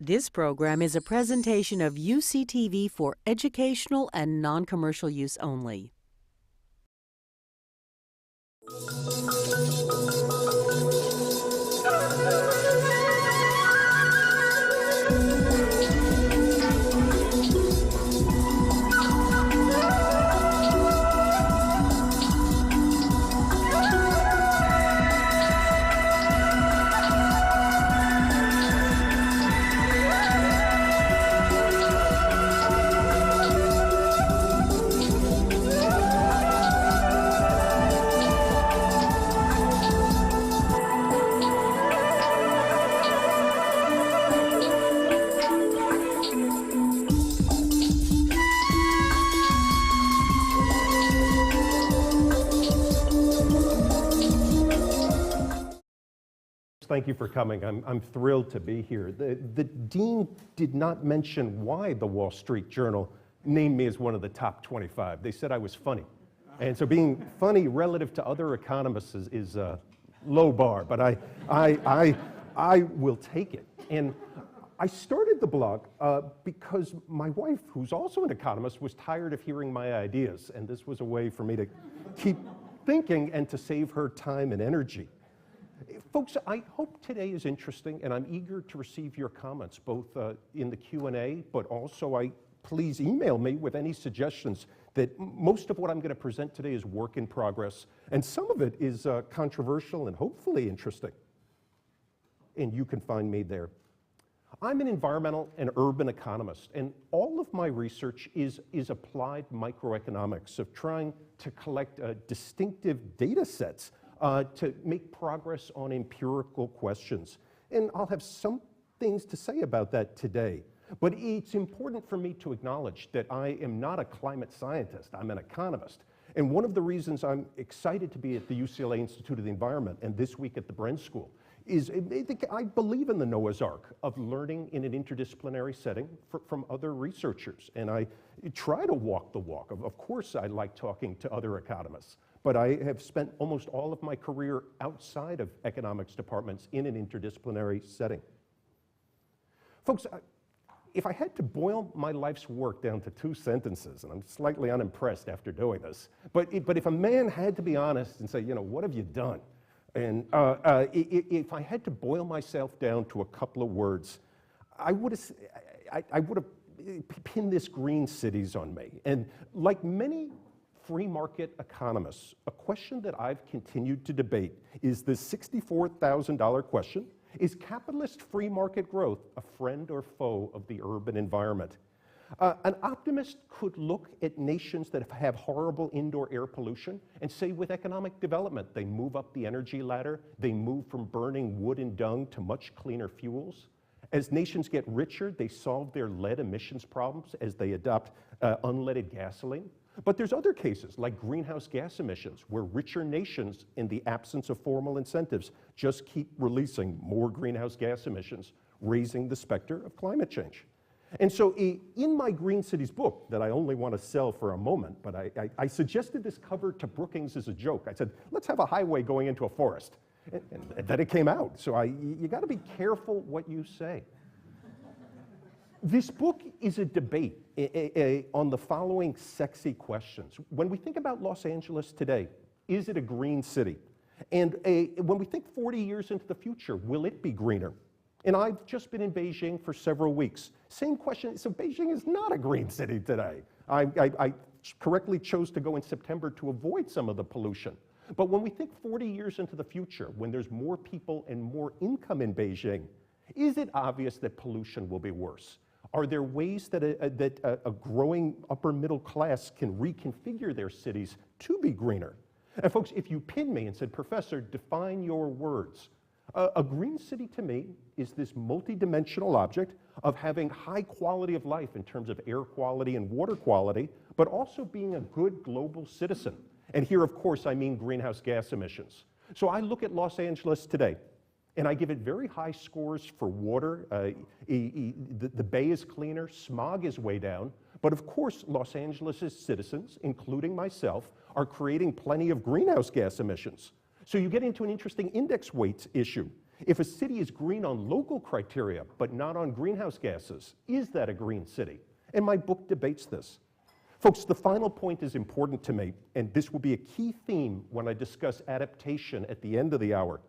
This program is a presentation of UCTV for educational and non-commercial use only. Thank you for coming. I'm thrilled to be here. The dean did not mention why the Wall Street Journal named me as one of the top 25. They said I was funny. And so being funny relative to other economists is a low bar, but I will take it. And I started the blog because my wife, who's also an economist, was tired of hearing my ideas. And this was a way for me to keep thinking and to save her time and energy. Folks, I hope today is interesting, and I'm eager to receive your comments, both in the Q&A, but also please email me with any suggestions. That most of what I'm going to present today is work in progress, and some of it is controversial and hopefully interesting. And you can find me there. I'm an environmental and urban economist, and all of my research is applied microeconomics, of trying to collect distinctive data sets to make progress on empirical questions. And I'll have some things to say about that today. But it's important for me to acknowledge that I am not a climate scientist, I'm an economist. And one of the reasons I'm excited to be at the UCLA Institute of the Environment and this week at the Bren School is I believe in the Noah's Ark of learning in an interdisciplinary setting from other researchers. And I try to walk the walk. Of course, I like talking to other economists. But I have spent almost all of my career outside of economics departments in an interdisciplinary setting. Folks, if I had to boil my life's work down to 2 sentences, and I'm slightly unimpressed after doing this, but if a man had to be honest and say, you know, what have you done? And if I had to boil myself down to a couple of words, I would have pinned this green cities on me. And like many free market economists, a question that I've continued to debate is the $64,000 question: is capitalist free market growth a friend or foe of the urban environment? An optimist could look at nations that have horrible indoor air pollution and say with economic development, they move up the energy ladder, they move from burning wood and dung to much cleaner fuels. As nations get richer, they solve their lead emissions problems as they adopt unleaded gasoline. But there's other cases, like greenhouse gas emissions, where richer nations, in the absence of formal incentives, just keep releasing more greenhouse gas emissions, raising the specter of climate change. And so in my Green Cities book, that I only want to sell for a moment, but I suggested this cover to Brookings as a joke. I said, let's have a highway going into a forest. And then it came out. So you got to be careful what you say. This book is a debate on the following sexy questions. When we think about Los Angeles today, is it a green city? And when we think 40 years into the future, will it be greener? And I've just been in Beijing for several weeks. Same question, so Beijing is not a green city today. I correctly chose to go in September to avoid some of the pollution. But when we think 40 years into the future, when there's more people and more income in Beijing, is it obvious that pollution will be worse? Are there ways that a growing upper middle class can reconfigure their cities to be greener? And folks, if you pinned me and said, Professor, define your words, a green city to me is this multidimensional object of having high quality of life in terms of air quality and water quality, but also being a good global citizen. And here, of course, I mean greenhouse gas emissions. So I look at Los Angeles today, and I give it very high scores for water. The bay is cleaner, smog is way down, but of course, Los Angeles' citizens, including myself, are creating plenty of greenhouse gas emissions. So you get into an interesting index weights issue. If a city is green on local criteria, but not on greenhouse gases, is that a green city? And my book debates this. Folks, the final point is important to me, and this will be a key theme when I discuss adaptation at the end of the hour.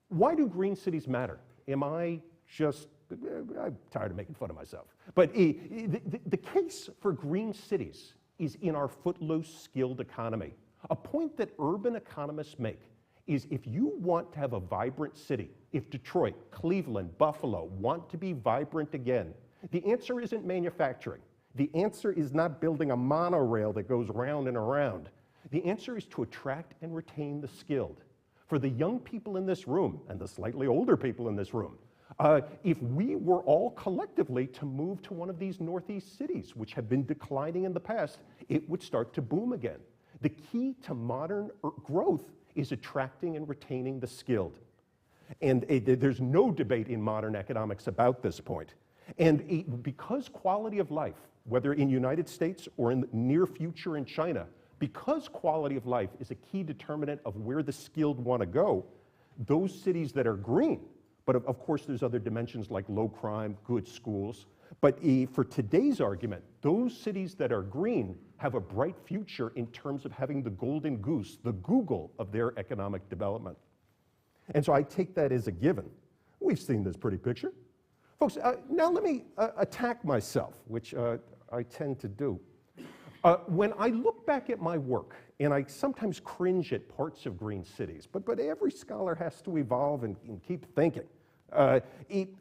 Why do green cities matter? Am I just, I'm tired of making fun of myself. But the case for green cities is in our footloose, skilled economy. A point that urban economists make is if you want to have a vibrant city, if Detroit, Cleveland, Buffalo want to be vibrant again, the answer isn't manufacturing. The answer is not building a monorail that goes round and around. The answer is to attract and retain the skilled. For the young people in this room and the slightly older people in this room, if we were all collectively to move to one of these Northeast cities, which have been declining in the past, it would start to boom again. The key to modern growth is attracting and retaining the skilled. And there's no debate in modern economics about this point. And because quality of life, whether in the United States or in the near future in China, because quality of life is a key determinant of where the skilled want to go, those cities that are green, but of course there's other dimensions like low crime, good schools, but for today's argument, those cities that are green have a bright future in terms of having the golden goose, the Google of their economic development. And so I take that as a given. We've seen this pretty picture. Folks, now let me attack myself, which I tend to do. When I look back at my work, and I sometimes cringe at parts of green cities, but every scholar has to evolve and keep thinking.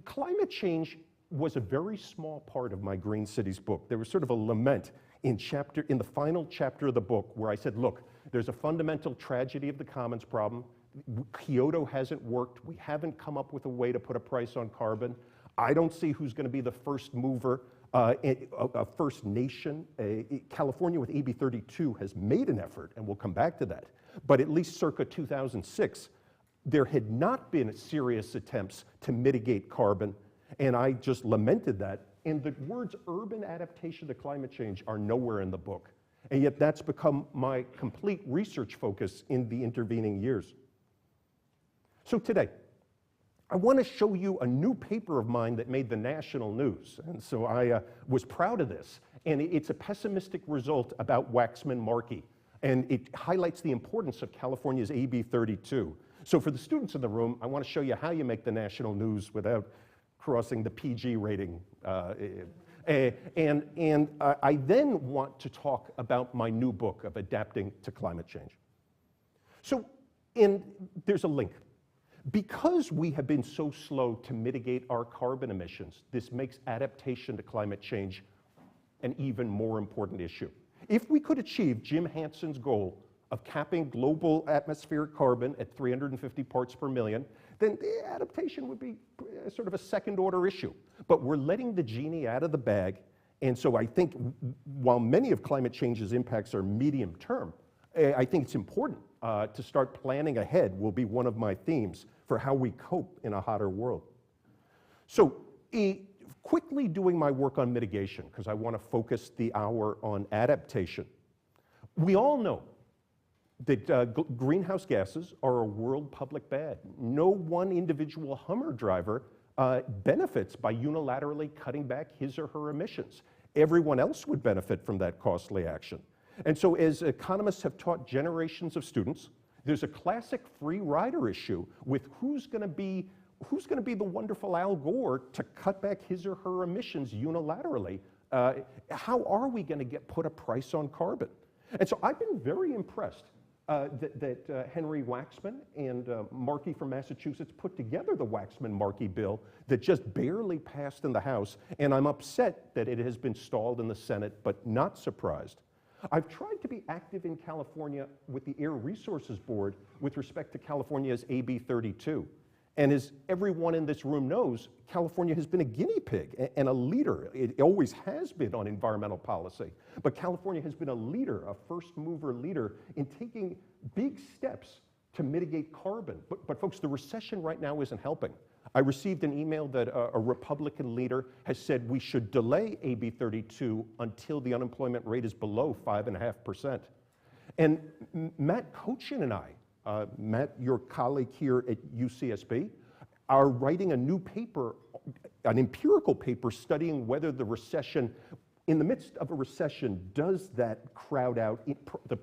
Climate change was a very small part of my Green Cities book. There was sort of a lament in the final chapter of the book where I said, look, there's a fundamental tragedy of the commons problem. Kyoto hasn't worked. We haven't come up with a way to put a price on carbon. I don't see who's going to be the first mover, a First Nation. California with AB 32 has made an effort, and we'll come back to that. But at least circa 2006, there had not been serious attempts to mitigate carbon, and I just lamented that. And the words urban adaptation to climate change are nowhere in the book. And yet that's become my complete research focus in the intervening years. So today, I want to show you a new paper of mine that made the national news. And so I was proud of this. And it's a pessimistic result about Waxman-Markey. And it highlights the importance of California's AB 32. So for the students in the room, I want to show you how you make the national news without crossing the PG rating. And I then want to talk about my new book of Adapting to Climate Change. So there's a link. Because we have been so slow to mitigate our carbon emissions, this makes adaptation to climate change an even more important issue. If we could achieve Jim Hanson's goal of capping global atmospheric carbon at 350 parts per million, then the adaptation would be sort of a second-order issue. But we're letting the genie out of the bag, and so I think while many of climate change's impacts are medium-term, I think it's important to start planning ahead will be one of my themes for how we cope in a hotter world. So quickly doing my work on mitigation, because I want to focus the hour on adaptation. We all know that greenhouse gases are a world public bad. No one individual Hummer driver benefits by unilaterally cutting back his or her emissions. Everyone else would benefit from that costly action. And so as economists have taught generations of students, there's a classic free rider issue with who's going to be the wonderful Al Gore to cut back his or her emissions unilaterally. How are we going to put a price on carbon? And so I've been very impressed that Henry Waxman and Markey from Massachusetts put together the Waxman-Markey bill that just barely passed in the House, and I'm upset that it has been stalled in the Senate, but not surprised. I've tried to be active in California with the Air Resources Board with respect to California's AB 32. And as everyone in this room knows, California has been a guinea pig and a leader. It always has been on environmental policy. But California has been a leader, a first mover leader in taking big steps to mitigate carbon. But folks, the recession right now isn't helping. I received an email that a Republican leader has said we should delay AB 32 until the unemployment rate is below 5.5%. And Matt Cochin and I, Matt, your colleague here at UCSB, are writing a new paper, an empirical paper studying whether the recession, in the midst of a recession, does that crowd out the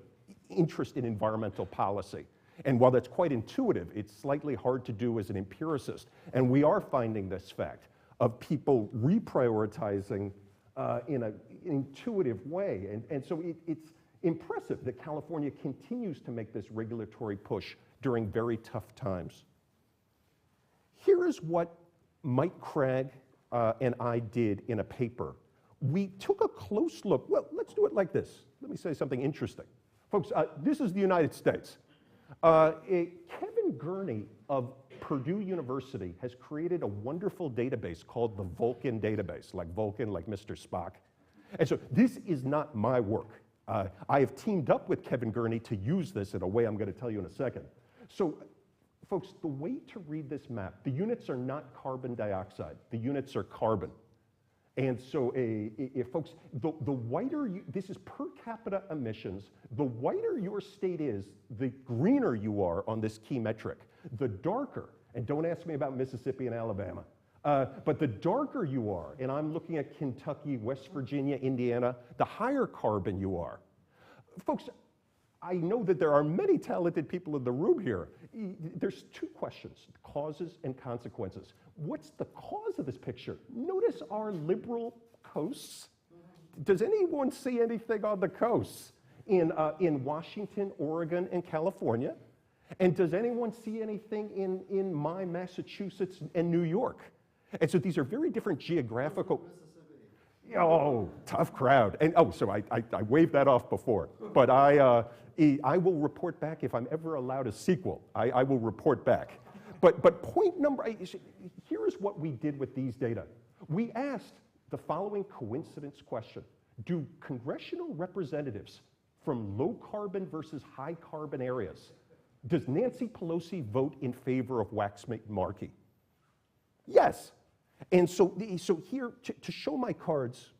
interest in environmental policy. And while that's quite intuitive, it's slightly hard to do as an empiricist. And we are finding this fact of people reprioritizing in an intuitive way. And so it's impressive that California continues to make this regulatory push during very tough times. Here is what Mike Cragg and I did in a paper. We took a close look. Well, let's do it like this. Let me say something interesting. Folks, this is the United States. Kevin Gurney of Purdue University has created a wonderful database called the Vulcan Database, like Vulcan, like Mr. Spock. And so this is not my work. I have teamed up with Kevin Gurney to use this in a way I'm going to tell you in a second. So, folks, the way to read this map, the units are not carbon dioxide. The units are carbon. And so, folks, the whiter, this is per capita emissions, the whiter your state is, the greener you are on this key metric. The darker, and don't ask me about Mississippi and Alabama, but the darker you are, and I'm looking at Kentucky, West Virginia, Indiana, the higher carbon you are. Folks, I know that there are many talented people in the room here. There's two questions, causes and consequences. What's the cause of this picture? Notice our liberal coasts. Does anyone see anything on the coasts in Washington, Oregon, and California? And does anyone see anything in my Massachusetts and New York? And so these are very different geographical. Oh, tough crowd. And oh, so I waved that off before. But I will report back if I'm ever allowed a sequel. I will report back. But point number, here is what we did with these data. We asked the following coincidence question. Do congressional representatives from low carbon versus high carbon areas, does Nancy Pelosi vote in favor of Waxman-Markey? Yes. And so here, to show my cards,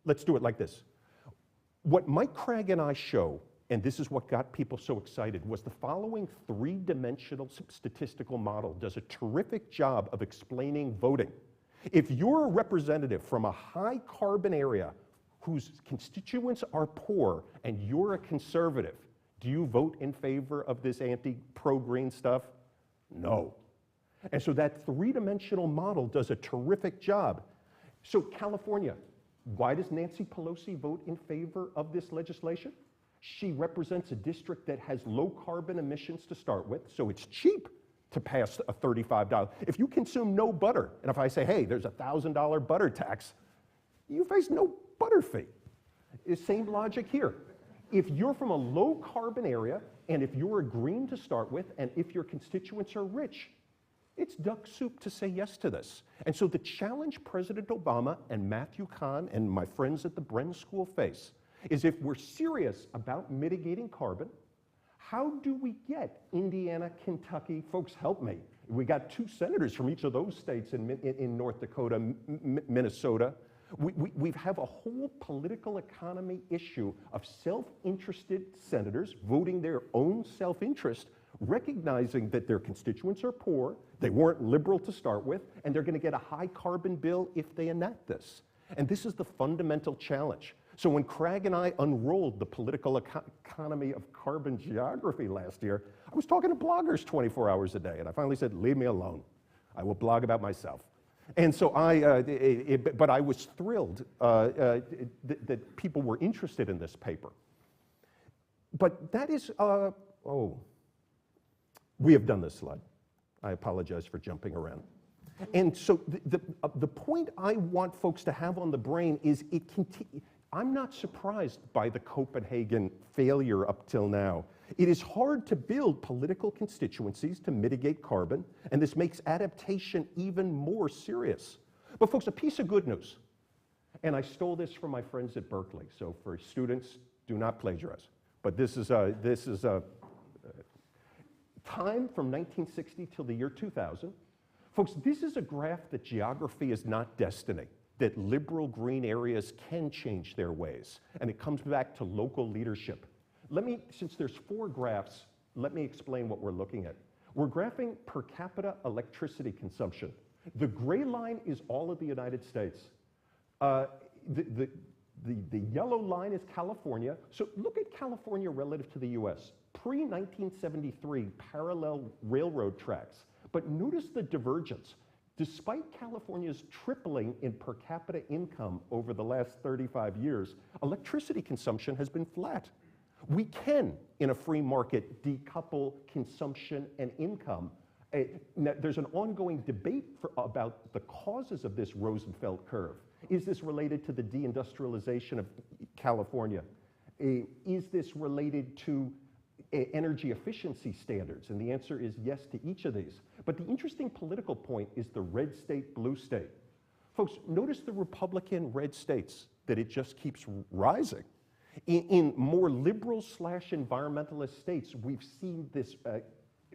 let's do it like this. What Mike Cragg and I show, and this is what got people so excited, was the following three-dimensional statistical model does a terrific job of explaining voting. If you're a representative from a high carbon area whose constituents are poor and you're a conservative, do you vote in favor of this anti-pro-green stuff? No. And so that three-dimensional model does a terrific job. So California, why does Nancy Pelosi vote in favor of this legislation? She represents a district that has low carbon emissions to start with, so it's cheap to pass a $35. If you consume no butter, and if I say, hey, there's a $1,000 butter tax, you face no butter fee. Same logic here. If you're from a low carbon area, and if you're a green to start with, and if your constituents are rich, it's duck soup to say yes to this. And so the challenge President Obama and Matthew Kahn and my friends at the Bren School face is if we're serious about mitigating carbon, how do we get Indiana, Kentucky, folks help me. We got 2 senators from each of those states in North Dakota, Minnesota. We have a whole political economy issue of self-interested senators voting their own self-interest, recognizing that their constituents are poor, they weren't liberal to start with, and they're going to get a high carbon bill if they enact this. And this is the fundamental challenge. So when Cragg and I unrolled the political economy of carbon geography last year, I was talking to bloggers 24 hours a day, and I finally said, leave me alone. I will blog about myself. And so but I was thrilled that people were interested in this paper. But that is, we have done this slide. I apologize for jumping around. And so the point I want folks to have on the brain is I'm not surprised by the Copenhagen failure up till now. It is hard to build political constituencies to mitigate carbon, and this makes adaptation even more serious. But folks, a piece of good news, and I stole this from my friends at Berkeley, so for students, do not plagiarize. But this is time from 1960 till the year 2000. Folks, this is a graph that geography is not destiny, that liberal green areas can change their ways, and it comes back to local leadership. Since there's 4 graphs, let me explain what we're looking at. We're graphing per capita electricity consumption. The gray line is all of the United States. The yellow line is California. So look at California relative to the US. Pre-1973, parallel railroad tracks. But notice the divergence. Despite California's tripling in per capita income over the last 35 years, electricity consumption has been flat. We can, in a free market, decouple consumption and income. Now, there's an ongoing debate about the causes of this Rosenfeld curve. Is this related to the deindustrialization of California? Is this related to energy efficiency standards? And the answer is yes to each of these. But the interesting political point is the red state, blue state. Folks, notice the Republican red states, that it just keeps rising. In more liberal/environmentalist states, we've seen this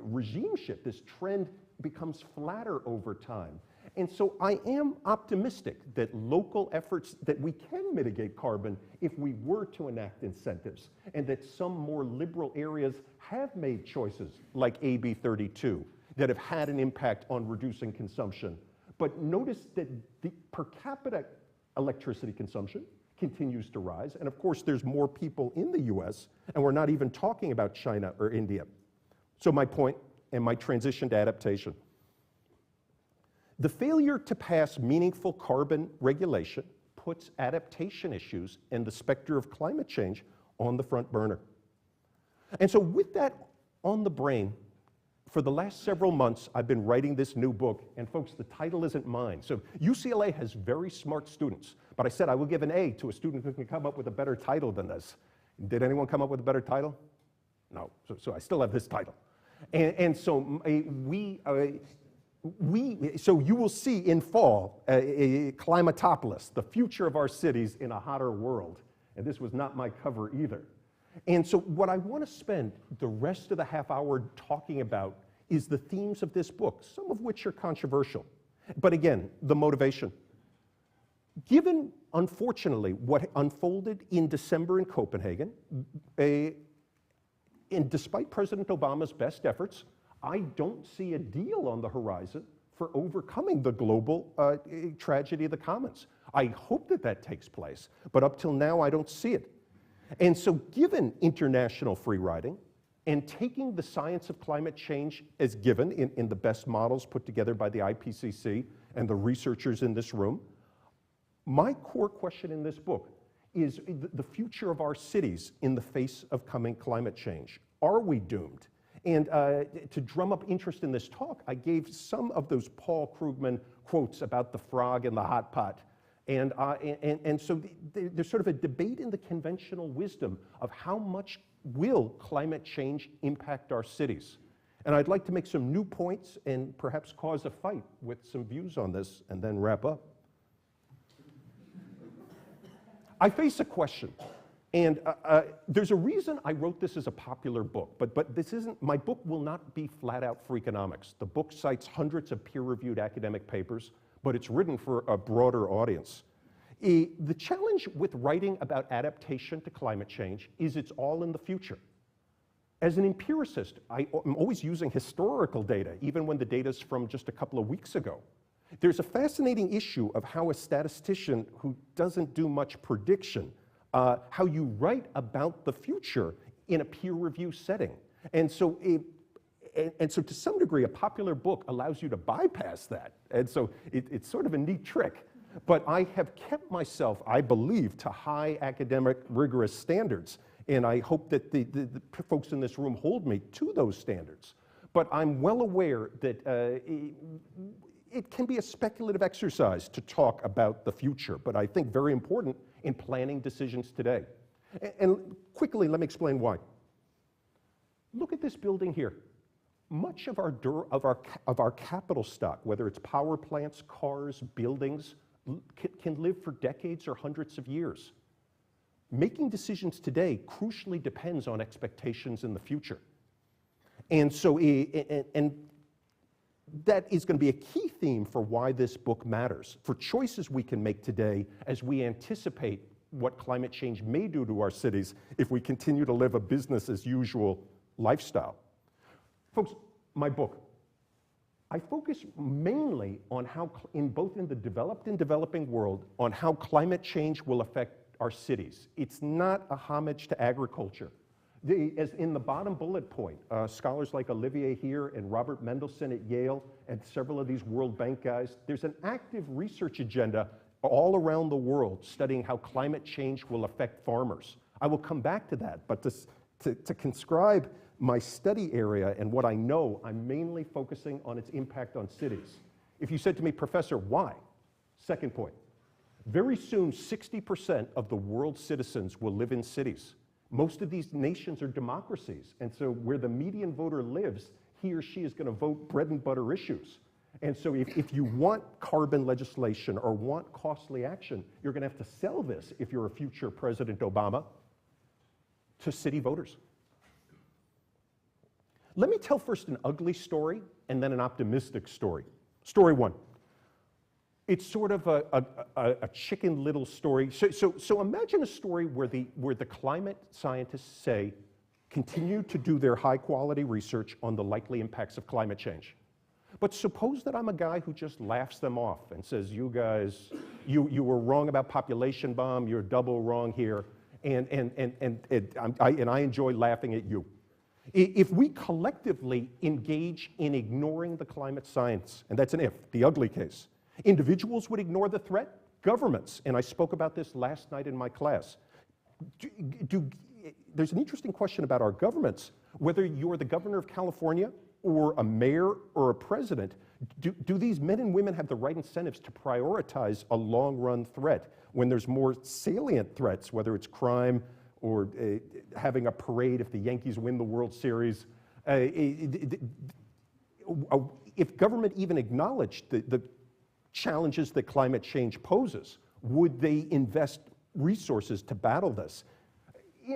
regime shift, this trend becomes flatter over time. And so I am optimistic that local efforts, that we can mitigate carbon if we were to enact incentives, and that some more liberal areas have made choices like AB 32 that have had an impact on reducing consumption. But notice that the per capita electricity consumption continues to rise. And of course, there's more people in the US, and we're not even talking about China or India. So my point and my transition to adaptation. The failure to pass meaningful carbon regulation puts adaptation issues and the specter of climate change on the front burner. And so with that on the brain, for the last several months, I've been writing this new book, and folks, the title isn't mine. So UCLA has very smart students, but I said I will give an A to a student who can come up with a better title than this. Did anyone come up with a better title? No, so I still have this title. And so so you will see in fall, Climatopolis, the future of our cities in a hotter world. And this was not my cover either. And so what I want to spend the rest of the half hour talking about is the themes of this book, some of which are controversial. But again, the motivation. Given, unfortunately, what unfolded in December in Copenhagen, and despite President Obama's best efforts, I don't see a deal on the horizon for overcoming the global tragedy of the commons. I hope that that takes place, but up till now, I don't see it. And so given international free riding and taking the science of climate change as given in the best models put together by the IPCC and the researchers in this room, my core question in this book is the future of our cities in the face of coming climate change. Are we doomed? And to drum up interest in this talk, I gave some of those Paul Krugman quotes about the frog in the hot pot. And so there's sort of a debate in the conventional wisdom of how much will climate change impact our cities. And I'd like to make some new points and perhaps cause a fight with some views on this and then wrap up. I face a question. And there's a reason I wrote this as a popular book, but this isn't, my book will not be flat out freakonomics. The book cites hundreds of peer-reviewed academic papers, but it's written for a broader audience. The challenge with writing about adaptation to climate change is it's all in the future. As an empiricist, I'm always using historical data, even when the data's from just a couple of weeks ago. There's a fascinating issue of how a statistician who doesn't do much prediction, how you write about the future in a peer review setting. And so to some degree, a popular book allows you to bypass that. And so it's sort of a neat trick. But I have kept myself, I believe, to high academic rigorous standards. And I hope that the folks in this room hold me to those standards. But I'm well aware that it can be a speculative exercise to talk about the future, but I think very important in planning decisions today. And quickly, let me explain why. Look at this building here. Much of our capital stock, whether it's power plants, cars, buildings, can live for decades or hundreds of years. Making decisions today crucially depends on expectations in the future. And so, that is going to be a key theme for why this book matters, for choices we can make today as we anticipate what climate change may do to our cities if we continue to live a business as usual lifestyle. Folks, My book. I focus mainly on how, both in the developed and developing world, on how climate change will affect our cities. It's not a homage to agriculture. As in the bottom bullet point, scholars like Olivier here and Robert Mendelsohn at Yale and several of these World Bank guys, there's an active research agenda all around the world studying how climate change will affect farmers. I will come back to that, but to conscribe my study area and what I know, I'm mainly focusing on its impact on cities. If you said to me, Professor, why? Second point, very soon 60% of the world's citizens will live in cities. Most of these nations are democracies, and so where the median voter lives, he or she is going to vote bread and butter issues. And so if you want carbon legislation or want costly action, you're going to have to sell this, if you're a future President Obama, to city voters. Let me tell first an ugly story and then an optimistic story. Story one. It's sort of a Chicken Little story. So imagine a story where the climate scientists say, continue to do their high quality research on the likely impacts of climate change. But suppose that I'm a guy who just laughs them off and says, you guys, you were wrong about population bomb, you're double wrong here, and I enjoy laughing at you. If we collectively engage in ignoring the climate science, and that's an if, the ugly case, individuals would ignore the threat, governments, and I spoke about this last night in my class. There's an interesting question about our governments, whether you're the governor of California or a mayor or a president, do these men and women have the right incentives to prioritize a long-run threat when there's more salient threats, whether it's crime or having a parade if the Yankees win the World Series? If government even acknowledged the challenges that climate change poses, would they invest resources to battle this?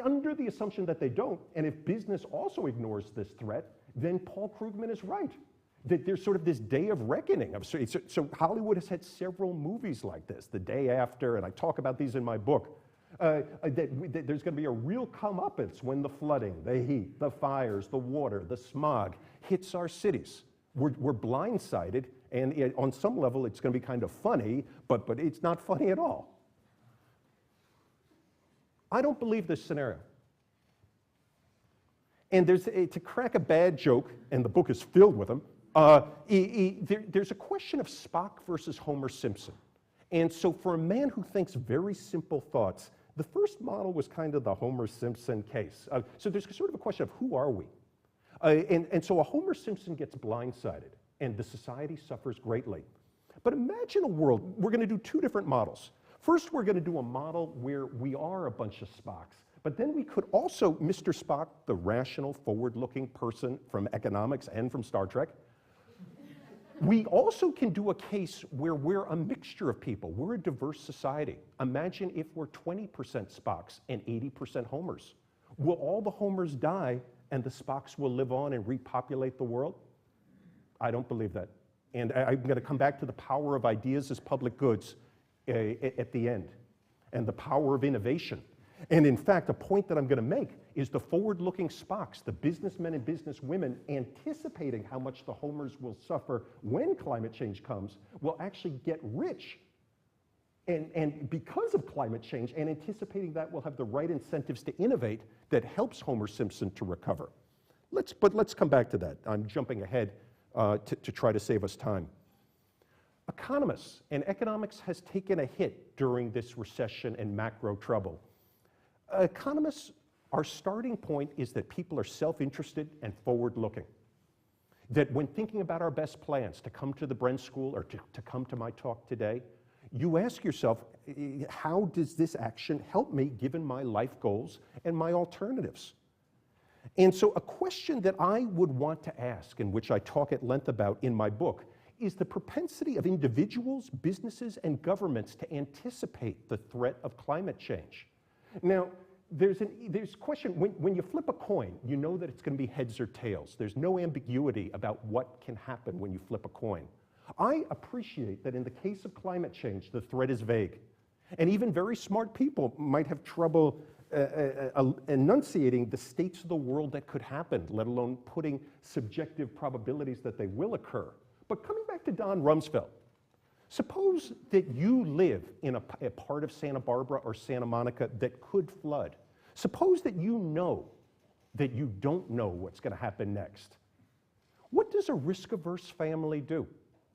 Under the assumption that they don't, and if business also ignores this threat, then Paul Krugman is right. That there's sort of this day of reckoning. So Hollywood has had several movies like this, The Day After, and I talk about these in my book. That there's going to be a real comeuppance when the flooding, the heat, the fires, the water, the smog hits our cities. We're blindsided, and on some level it's going to be kind of funny, but it's not funny at all. I don't believe this scenario. And to crack a bad joke, and the book is filled with them, there's a question of Spock versus Homer Simpson. And so for a man who thinks very simple thoughts, the first model was kind of the Homer Simpson case. So there's sort of a question of who are we? And so a Homer Simpson gets blindsided, and the society suffers greatly. But imagine a world, we're going to do two different models. First, we're going to do a model where we are a bunch of Spocks. But then we could also, Mr. Spock, the rational, forward-looking person from economics and from Star Trek, we also can do a case where we're a mixture of people. We're a diverse society. Imagine if we're 20% Spocks and 80% Homers. Will all the Homers die and the Spocks will live on and repopulate the world? I don't believe that. And I'm going to come back to the power of ideas as public goods at the end, and the power of innovation. And in fact, a point that I'm going to make is the forward-looking Spocks, the businessmen and businesswomen anticipating how much the Homers will suffer when climate change comes, will actually get rich. And because of climate change, and anticipating that we'll have the right incentives to innovate that helps Homer Simpson to recover. But let's come back to that. I'm jumping ahead to try to save us time. Economists and economics has taken a hit during this recession and macro trouble. Economists, our starting point is that people are self-interested and forward-looking. That when thinking about our best plans to come to the Bren School or to come to my talk today, you ask yourself, how does this action help me given my life goals and my alternatives? And so a question that I would want to ask, and which I talk at length about in my book, is the propensity of individuals, businesses, and governments to anticipate the threat of climate change. Now, there's a question, when you flip a coin, you know that it's going to be heads or tails. There's no ambiguity about what can happen when you flip a coin. I appreciate that in the case of climate change, the threat is vague. And even very smart people might have trouble enunciating the states of the world that could happen, let alone putting subjective probabilities that they will occur. But coming back to Don Rumsfeld, suppose that you live in a part of Santa Barbara or Santa Monica that could flood. Suppose that you know that you don't know what's going to happen next. What does a risk-averse family do?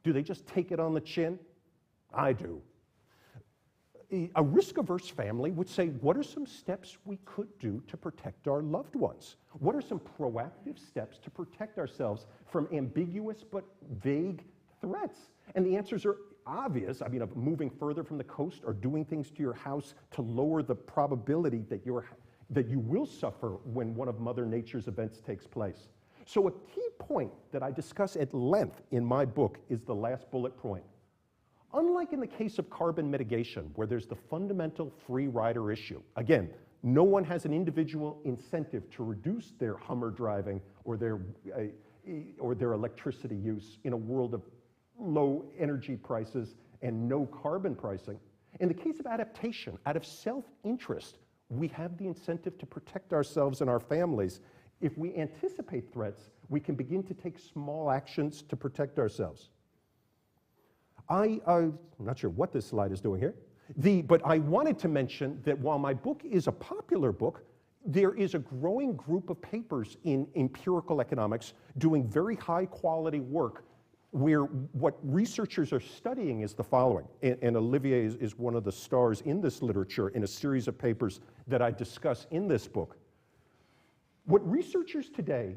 Do they just take it on the chin? I do. A risk-averse family would say, what are some steps we could do to protect our loved ones? What are some proactive steps to protect ourselves from ambiguous but vague threats? And the answers are obvious. I mean, of moving further from the coast or doing things to your house to lower the probability that you will suffer when one of Mother Nature's events takes place. So a key point that I discuss at length in my book is the last bullet point. Unlike in the case of carbon mitigation, where there's the fundamental free rider issue, again, no one has an individual incentive to reduce their Hummer driving or their electricity use in a world of low energy prices and no carbon pricing. In the case of adaptation, out of self-interest, we have the incentive to protect ourselves and our families. If we anticipate threats, we can begin to take small actions to protect ourselves. I'm not sure what this slide is doing here, but I wanted to mention that while my book is a popular book, there is a growing group of papers in empirical economics doing very high quality work where what researchers are studying is the following, and Olivier is one of the stars in this literature in a series of papers that I discuss in this book. What researchers today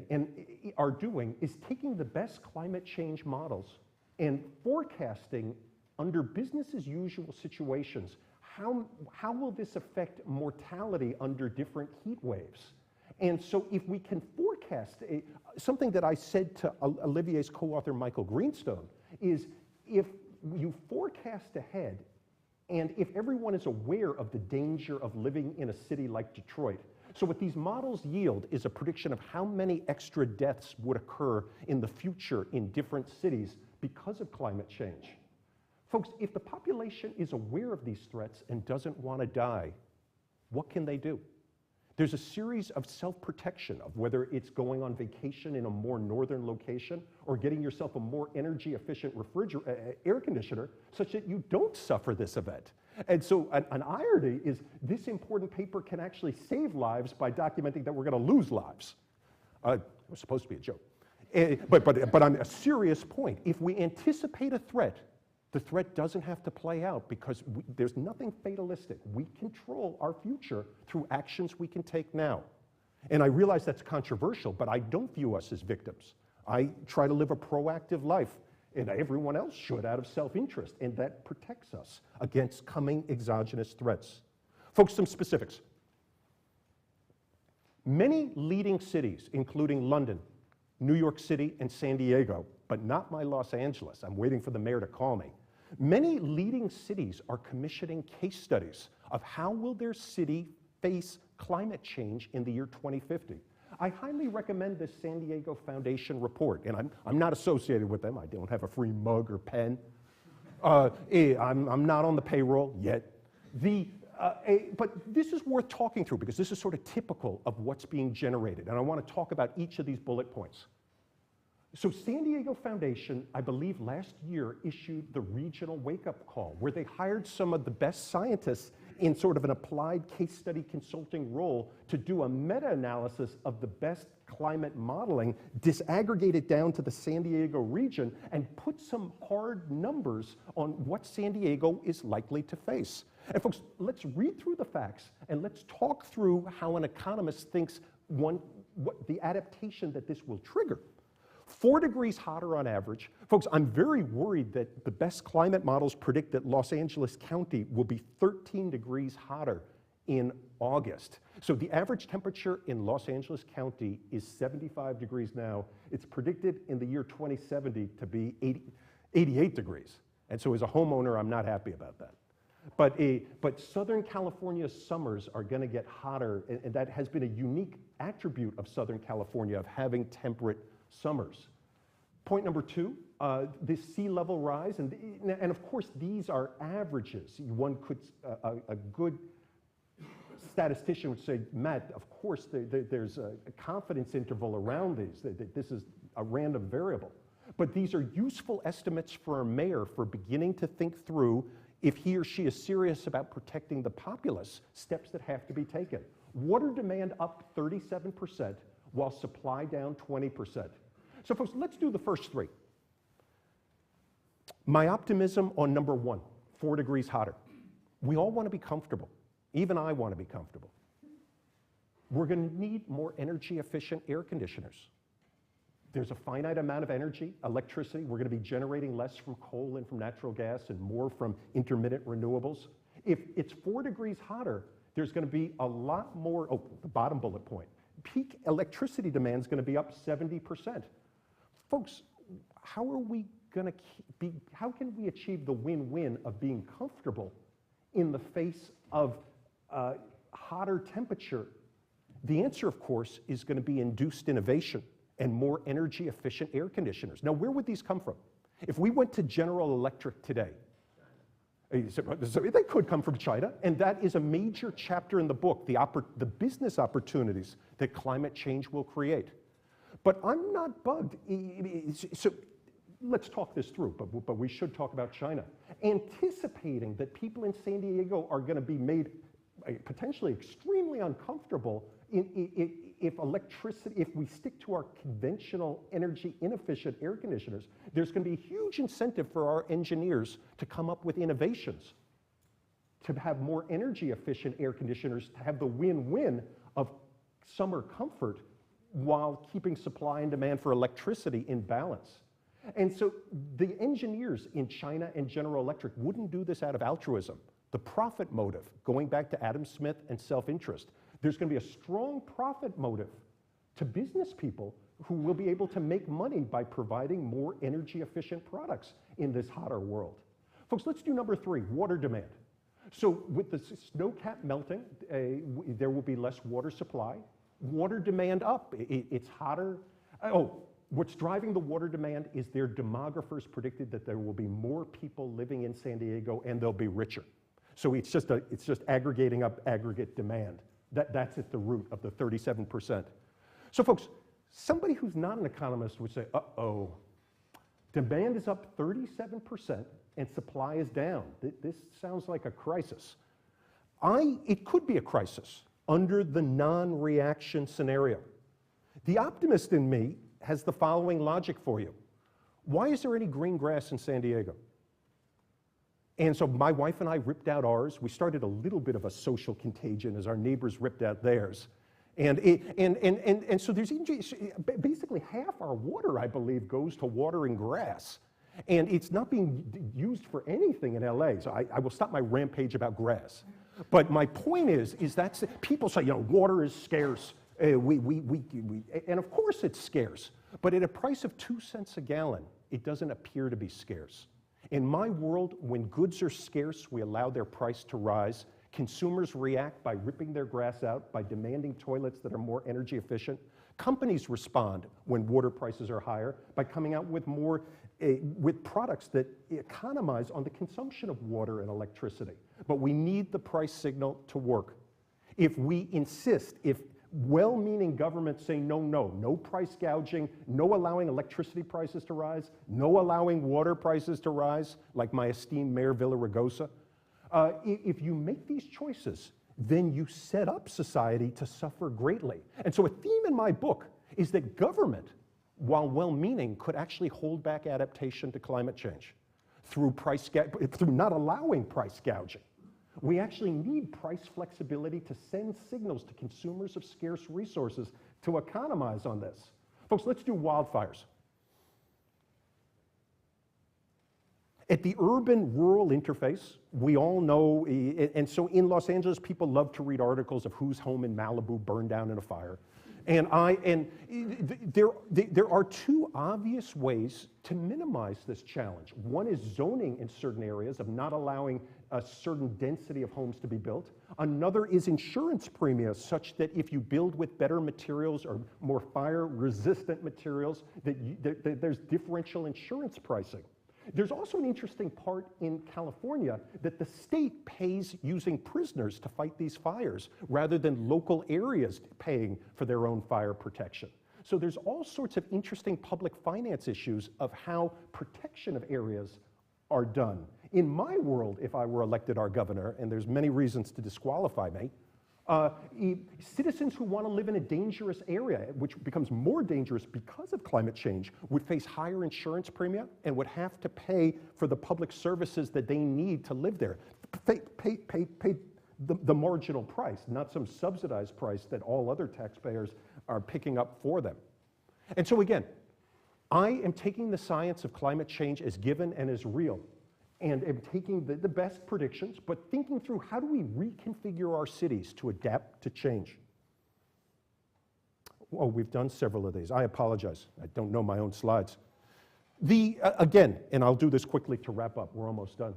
are doing is taking the best climate change models and forecasting under business as usual situations, how will this affect mortality under different heat waves? And so if we can forecast, something that I said to Olivier's co-author Michael Greenstone is if you forecast ahead and if everyone is aware of the danger of living in a city like Detroit, so what these models yield is a prediction of how many extra deaths would occur in the future in different cities because of climate change. Folks, if the population is aware of these threats and doesn't want to die, what can they do? There's a series of self-protection of whether it's going on vacation in a more northern location or getting yourself a more energy-efficient air conditioner such that you don't suffer this event. And so an irony is this important paper can actually save lives by documenting that we're going to lose lives. It was supposed to be a joke. But on a serious point, if we anticipate a threat, the threat doesn't have to play out because there's nothing fatalistic. We control our future through actions we can take now. And I realize that's controversial, but I don't view us as victims. I try to live a proactive life, and everyone else should out of self-interest, and that protects us against coming exogenous threats. Folks, some specifics. Many leading cities, including London, New York City, and San Diego, but not my Los Angeles. I'm waiting for the mayor to call me. Many leading cities are commissioning case studies of how will their city face climate change in the year 2050. I highly recommend this San Diego Foundation report, and I'm not associated with them. I don't have a free mug or pen. I'm not on the payroll yet. But this is worth talking through because this is sort of typical of what's being generated, and I want to talk about each of these bullet points. So San Diego Foundation, I believe last year, issued the regional wake-up call where they hired some of the best scientists in sort of an applied case study consulting role to do a meta-analysis of the best climate modeling, disaggregate it down to the San Diego region, and put some hard numbers on what San Diego is likely to face. And folks, let's read through the facts and let's talk through how an economist thinks what the adaptation that this will trigger. 4 degrees hotter on average. Folks, I'm very worried that the best climate models predict that Los Angeles County will be 13 degrees hotter in August. So the average temperature in Los Angeles County is 75 degrees now. It's predicted in the year 2070 to be 88 degrees. And so as a homeowner, I'm not happy about that. But Southern California's summers are going to get hotter, and that has been a unique attribute of Southern California of having temperate summers. Point number 2, this sea level rise, and of course these are averages. One could, a good statistician would say, Matt, of course there's a confidence interval around these. This is a random variable. But these are useful estimates for a mayor for beginning to think through, if he or she is serious about protecting the populace, steps that have to be taken. Water demand up 37%, while supply down 20%. So folks, let's do the first three. My optimism on number one, 4 degrees hotter. We all want to be comfortable. Even I want to be comfortable. We're going to need more energy efficient air conditioners. There's a finite amount of energy, electricity. We're going to be generating less from coal and from natural gas and more from intermittent renewables. If it's 4 degrees hotter, there's going to be a lot more, oh, the bottom bullet point, peak electricity demand is going to be up 70%. Folks, how are we going to how can we achieve the win-win of being comfortable in the face of hotter temperature? The answer, of course, is going to be induced innovation and more energy efficient air conditioners. Now, where would these come from? If we went to General Electric today, so they could come from China, and that is a major chapter in the book, the business opportunities that climate change will create. But I'm not bugged. So let's talk this through, but we should talk about China. Anticipating that people in San Diego are going to be made potentially extremely uncomfortable if we stick to our conventional energy inefficient air conditioners, there's going to be a huge incentive for our engineers to come up with innovations, to have more energy efficient air conditioners, to have the win-win of summer comfort while keeping supply and demand for electricity in balance. And so the engineers in China and General Electric wouldn't do this out of altruism. The profit motive, going back to Adam Smith and self-interest, there's going to be a strong profit motive to business people who will be able to make money by providing more energy efficient products in this hotter world. Folks, let's do number 3, water demand. So with the snow cap melting, there will be less water supply. Water demand up, it's hotter. What's driving the water demand is their demographers predicted that there will be more people living in San Diego and they'll be richer. So it's just aggregating up aggregate demand. That's at the root of the 37%. So folks, somebody who's not an economist would say, uh-oh, demand is up 37% and supply is down. This sounds like a crisis. It could be a crisis under the non-reaction scenario. The optimist in me has the following logic for you. Why is there any green grass in San Diego? And so my wife and I ripped out ours. We started a little bit of a social contagion as our neighbors ripped out theirs. And so there's basically half our water, I believe, goes to watering grass. And it's not being used for anything in LA. So I will stop my rampage about grass. But my point is that people say, water is scarce. And of course it's scarce. But at a price of 2 cents a gallon, it doesn't appear to be scarce. In my world, when goods are scarce, we allow their price to rise. Consumers react by ripping their grass out, by demanding toilets that are more energy efficient. Companies respond when water prices are higher by coming out with with products that economize on the consumption of water and electricity. But we need the price signal to work. If we insist, if well-meaning governments say no price gouging, no allowing electricity prices to rise, no allowing water prices to rise, like my esteemed Mayor Villaraigosa, if you make these choices, then you set up society to suffer greatly. And so a theme in my book is that government, while well-meaning, could actually hold back adaptation to climate change through not allowing price gouging. We actually need price flexibility to send signals to consumers of scarce resources to economize on this. Folks, let's do wildfires. At the urban-rural interface, we all know, and so in Los Angeles, people love to read articles of whose home in Malibu burned down in a fire. And there are 2 obvious ways to minimize this challenge. One is zoning in certain areas of not allowing a certain density of homes to be built. Another is insurance premiums, such that if you build with better materials or more fire-resistant materials, that there's differential insurance pricing. There's also an interesting part in California that the state pays using prisoners to fight these fires rather than local areas paying for their own fire protection. So there's all sorts of interesting public finance issues of how protection of areas are done. In my world, if I were elected our governor, and there's many reasons to disqualify me, citizens who want to live in a dangerous area, which becomes more dangerous because of climate change, would face higher insurance premium and would have to pay for the public services that they need to live there. Pay the marginal price, not some subsidized price that all other taxpayers are picking up for them. And so again, I am taking the science of climate change as given and as real, and am taking the best predictions, but thinking through how do we reconfigure our cities to adapt to change. Oh, we've done several of these. I apologize. I don't know my own slides. Again, and I'll do this quickly to wrap up. We're almost done.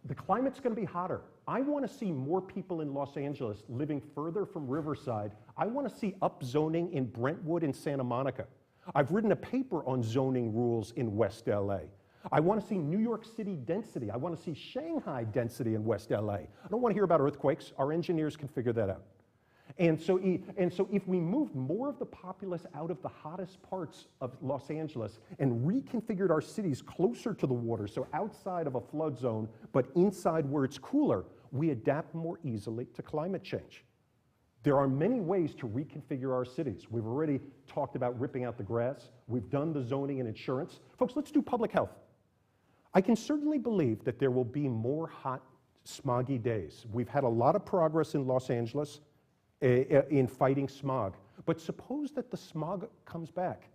The climate's going to be hotter. I want to see more people in Los Angeles living further from Riverside. I want to see upzoning in Brentwood and Santa Monica. I've written a paper on zoning rules in West LA. I want to see New York City density. I want to see Shanghai density in West LA. I don't want to hear about earthquakes. Our engineers can figure that out. And so if we moved more of the populace out of the hottest parts of Los Angeles and reconfigured our cities closer to the water, so outside of a flood zone, but inside where it's cooler, we adapt more easily to climate change. There are many ways to reconfigure our cities. We've already talked about ripping out the grass. We've done the zoning and insurance. Folks, let's do public health. I can certainly believe that there will be more hot, smoggy days. We've had a lot of progress in Los Angeles in fighting smog. But suppose that the smog comes back.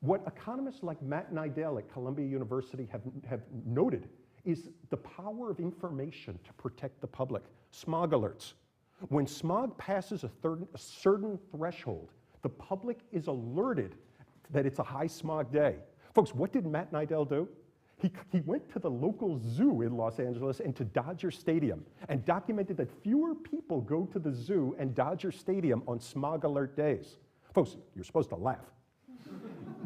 What economists like Matt Nidell at Columbia University have noted is the power of information to protect the public. Smog alerts. When smog passes a certain threshold, the public is alerted that it's a high smog day. Folks, what did Matt Nidell do? He went to the local zoo in Los Angeles and to Dodger Stadium and documented that fewer people go to the zoo and Dodger Stadium on smog alert days. Folks, you're supposed to laugh.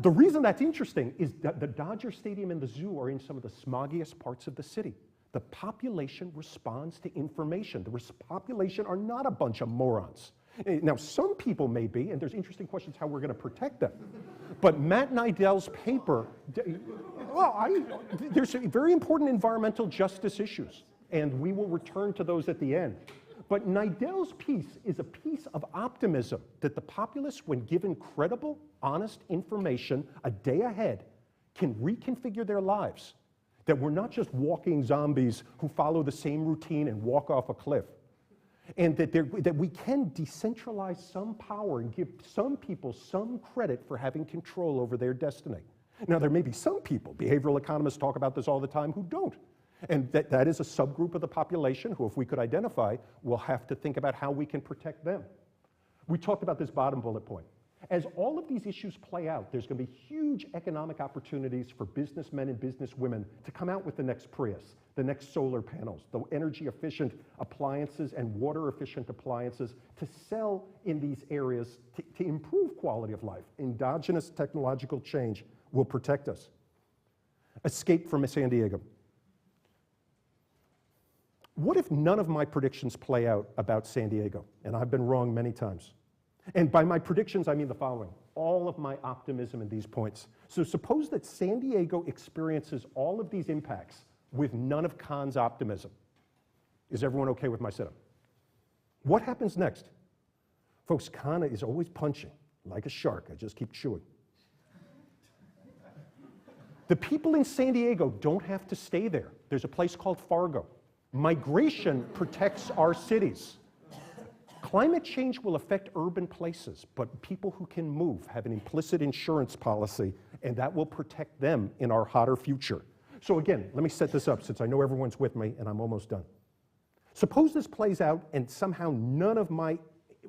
The reason that's interesting is that the Dodger Stadium and the zoo are in some of the smoggiest parts of the city. The population responds to information. The population are not a bunch of morons. Now, some people may be, and there's interesting questions how we're going to protect them. But Matt Nidell's paper, there's very important environmental justice issues, and we will return to those at the end. But Nidell's piece is a piece of optimism that the populace, when given credible, honest information a day ahead, can reconfigure their lives. That we're not just walking zombies who follow the same routine and walk off a cliff. And that we can decentralize some power and give some people some credit for having control over their destiny. Now, there may be some people, behavioral economists talk about this all the time, who don't. And that is a subgroup of the population who, if we could identify, we'll have to think about how we can protect them. We talked about this bottom bullet point. As all of these issues play out, there's going to be huge economic opportunities for businessmen and businesswomen to come out with the next Prius, the next solar panels, the energy-efficient appliances and water-efficient appliances to sell in these areas to improve quality of life. Endogenous technological change will protect us. Escape from San Diego. What if none of my predictions play out about San Diego? And I've been wrong many times. And by my predictions, I mean the following. All of my optimism in these points. So suppose that San Diego experiences all of these impacts with none of Kahn's optimism. Is everyone okay with my setup? What happens next? Folks, Kahn is always punching like a shark. I just keep chewing. The people in San Diego don't have to stay there. There's a place called Fargo. Migration protects our cities. Climate change will affect urban places, but people who can move have an implicit insurance policy, and that will protect them in our hotter future. So again, let me set this up since I know everyone's with me and I'm almost done. Suppose this plays out and somehow none of my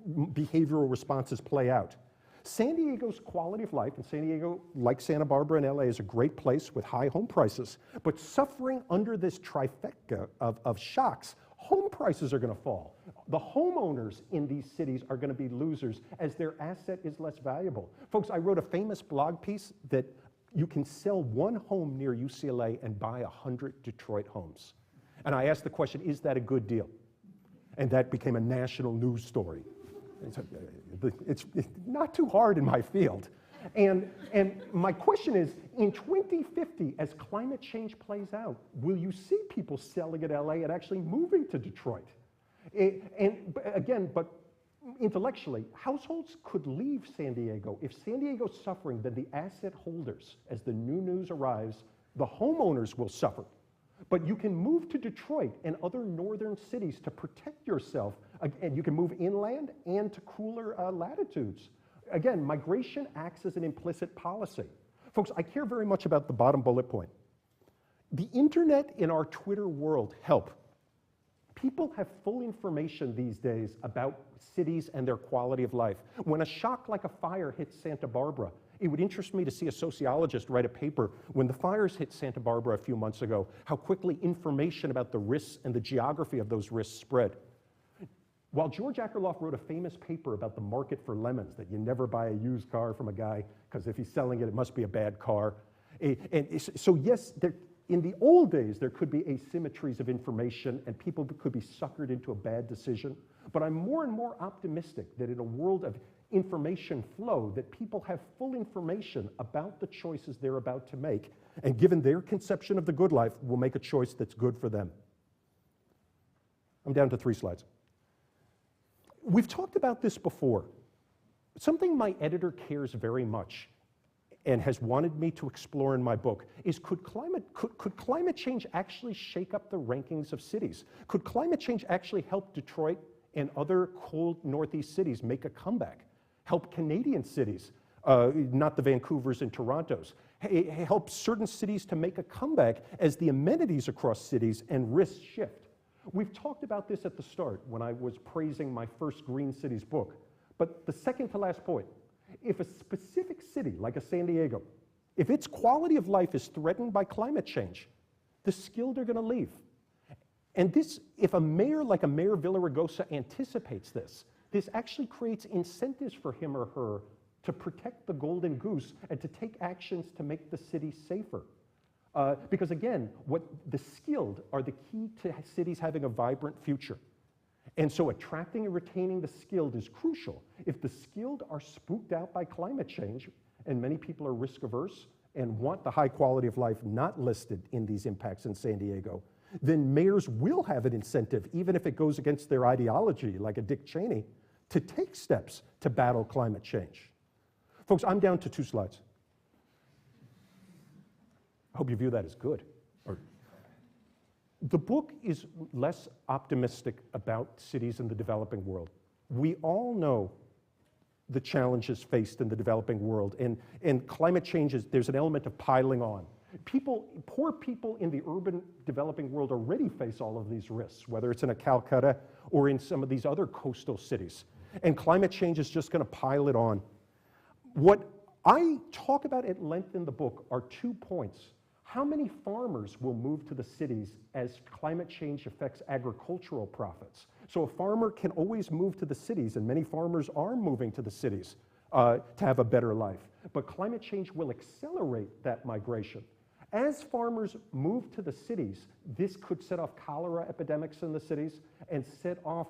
behavioral responses play out. San Diego's quality of life, and San Diego, like Santa Barbara and LA, is a great place with high home prices, but suffering under this trifecta of shocks, home prices are going to fall. The homeowners in these cities are going to be losers as their asset is less valuable. Folks, I wrote a famous blog piece that You can sell one home near UCLA and buy 100 Detroit homes. And I asked the question, is that a good deal? And that became a national news story. It's not too hard in my field. And my question is, in 2050, as climate change plays out, will you see people selling in LA and actually moving to Detroit? But intellectually, households could leave San Diego. If San Diego's suffering, then the asset holders, as the new news arrives, the homeowners will suffer. But you can move to Detroit and other northern cities to protect yourself. And you can move inland and to cooler latitudes. Again, migration acts as an implicit policy. Folks, I care very much about the bottom bullet point. The internet in our Twitter world help. People have full information these days about cities and their quality of life. When a shock like a fire hits Santa Barbara, it would interest me to see a sociologist write a paper when the fires hit Santa Barbara a few months ago, how quickly information about the risks and the geography of those risks spread. While George Akerlof wrote a famous paper about the market for lemons, that you never buy a used car from a guy, because if he's selling it, it must be a bad car. So yes, in the old days, there could be asymmetries of information and people could be suckered into a bad decision. But I'm more and more optimistic that in a world of information flow, that people have full information about the choices they're about to make, and given their conception of the good life, will make a choice that's good for them. I'm down to 3 slides. We've talked about this before. Something my editor cares very much and has wanted me to explore in my book is could climate change actually shake up the rankings of cities? Could climate change actually help Detroit and other cold Northeast cities make a comeback? Help Canadian cities, not the Vancouvers and Torontos, help certain cities to make a comeback as the amenities across cities and risks shift. We've talked about this at the start when I was praising my first Green Cities book, but the second to last point, if a specific city like a San Diego, if its quality of life is threatened by climate change, the skilled are going to leave. And this, if a mayor like a Mayor Villaraigosa anticipates this, this actually creates incentives for him or her to protect the golden goose and to take actions to make the city safer. Because again, what the skilled are the key to cities having a vibrant future. And so attracting and retaining the skilled is crucial. If the skilled are spooked out by climate change, and many people are risk averse and want the high quality of life not listed in these impacts in San Diego, then mayors will have an incentive, even if it goes against their ideology, like a Dick Cheney, to take steps to battle climate change. Folks, I'm down to 2 slides. I hope you view that as good. The book is less optimistic about cities in the developing world. We all know the challenges faced in the developing world, and climate change there's an element of piling on. Poor people in the urban developing world already face all of these risks, whether it's in a Calcutta or in some of these other coastal cities. And climate change is just going to pile it on. What I talk about at length in the book are 2 points. How many farmers will move to the cities as climate change affects agricultural profits? So a farmer can always move to the cities, and many farmers are moving to the cities to have a better life. But climate change will accelerate that migration. As farmers move to the cities, this could set off cholera epidemics in the cities and set off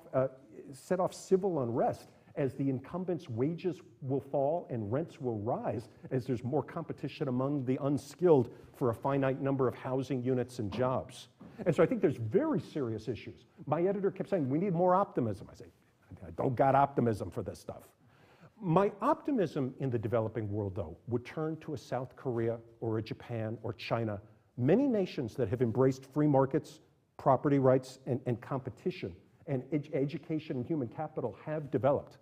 civil unrest, as the incumbents' wages will fall and rents will rise as there's more competition among the unskilled for a finite number of housing units and jobs. And so I think there's very serious issues. My editor kept saying, we need more optimism. I say, I don't got optimism for this stuff. My optimism in the developing world, though, would turn to a South Korea or a Japan or China, many nations that have embraced free markets, property rights, and competition, and education and human capital have developed.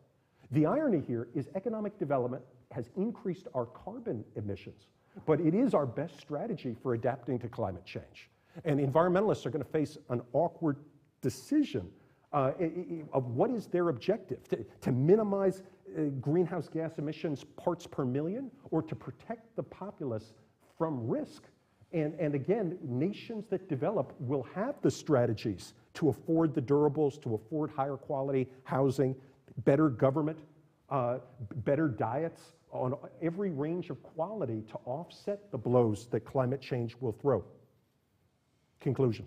The irony here is economic development has increased our carbon emissions, but it is our best strategy for adapting to climate change. And environmentalists are going to face an awkward decision of what is their objective, to minimize greenhouse gas emissions parts per million, or to protect the populace from risk. And again, nations that develop will have the strategies to afford the durables, to afford higher quality housing, better government, better diets, on every range of quality to offset the blows that climate change will throw. Conclusion.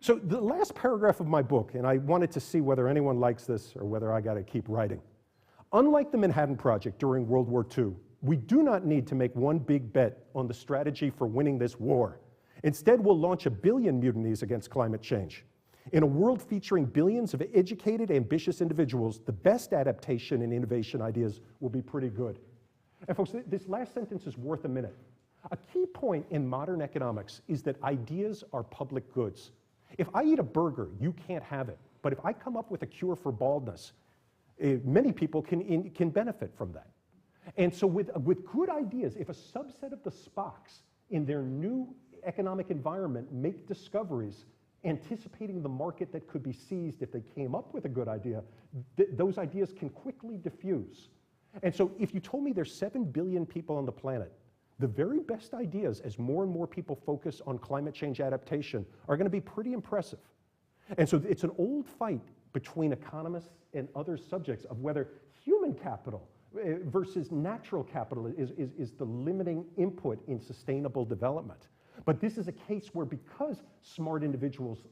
So the last paragraph of my book, and I wanted to see whether anyone likes this or whether I got to keep writing. Unlike the Manhattan Project during World War II, we do not need to make one big bet on the strategy for winning this war. Instead, we'll launch 1 billion mutinies against climate change. In a world featuring billions of educated, ambitious individuals, the best adaptation and innovation ideas will be pretty good. And folks, this last sentence is worth a minute. A key point in modern economics is that ideas are public goods. If I eat a burger, you can't have it. But if I come up with a cure for baldness, many people can benefit from that. And so with good ideas, if a subset of the Spocks in their new economic environment make discoveries anticipating the market that could be seized if they came up with a good idea, those ideas can quickly diffuse. And so if you told me there's 7 billion people on the planet, the very best ideas, as more and more people focus on climate change adaptation, are going to be pretty impressive. And so it's an old fight between economists and other subjects of whether human capital versus natural capital is the limiting input in sustainable development. But this is a case where, because smart individuals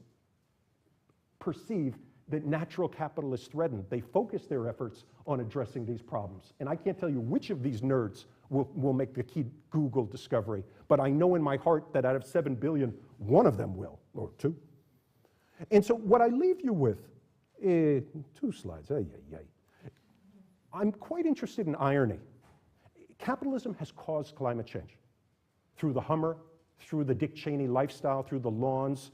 perceive that natural capital is threatened, they focus their efforts on addressing these problems. And I can't tell you which of these nerds will make the key Google discovery, but I know in my heart that out of 7 billion, one of them will, or 2. And so what I leave you with, 2 slides, I'm quite interested in irony. Capitalism has caused climate change through the Hummer, through the Dick Cheney lifestyle, through the lawns,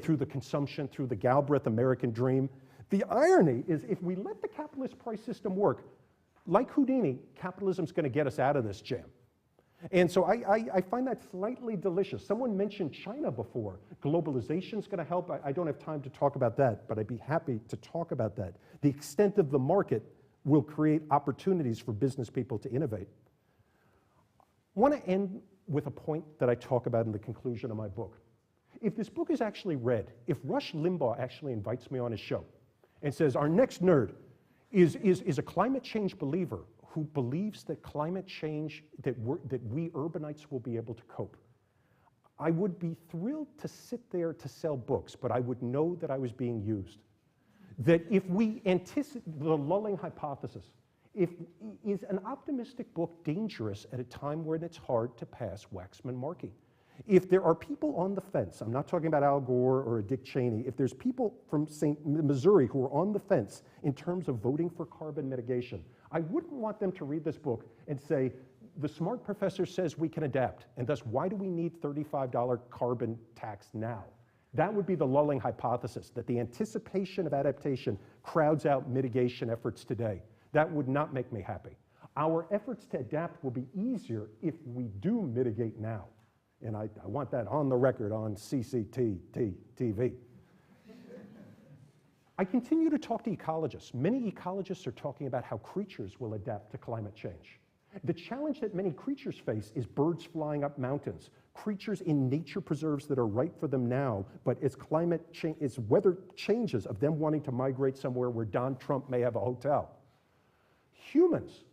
through the consumption, through the Galbraith American dream. The irony is, if we let the capitalist price system work, like Houdini, capitalism's going to get us out of this jam. And so I find that slightly delicious. Someone mentioned China before. Globalization's going to help. I don't have time to talk about that, but I'd be happy to talk about that. The extent of the market will create opportunities for business people to innovate. I want to end with a point that I talk about in the conclusion of my book. If this book is actually read, if Rush Limbaugh actually invites me on his show and says, our next nerd is a climate change believer who believes that climate change, that we urbanites will be able to cope, I would be thrilled to sit there to sell books, but I would know that I was being used. That if we anticipate the lulling hypothesis, is an optimistic book dangerous at a time when it's hard to pass Waxman-Markey? If there are people on the fence, I'm not talking about Al Gore or Dick Cheney, if there's people from Missouri who are on the fence in terms of voting for carbon mitigation, I wouldn't want them to read this book and say, the smart professor says we can adapt, and thus why do we need $35 carbon tax now? That would be the lulling hypothesis, that the anticipation of adaptation crowds out mitigation efforts today. That would not make me happy. Our efforts to adapt will be easier if we do mitigate now. And I want that on the record on CCTV. I continue to talk to ecologists. Many ecologists are talking about how creatures will adapt to climate change. The challenge that many creatures face is birds flying up mountains, creatures in nature preserves that are right for them now, but it's climate change, it's weather changes of them wanting to migrate somewhere where Don Trump may have a hotel. Humans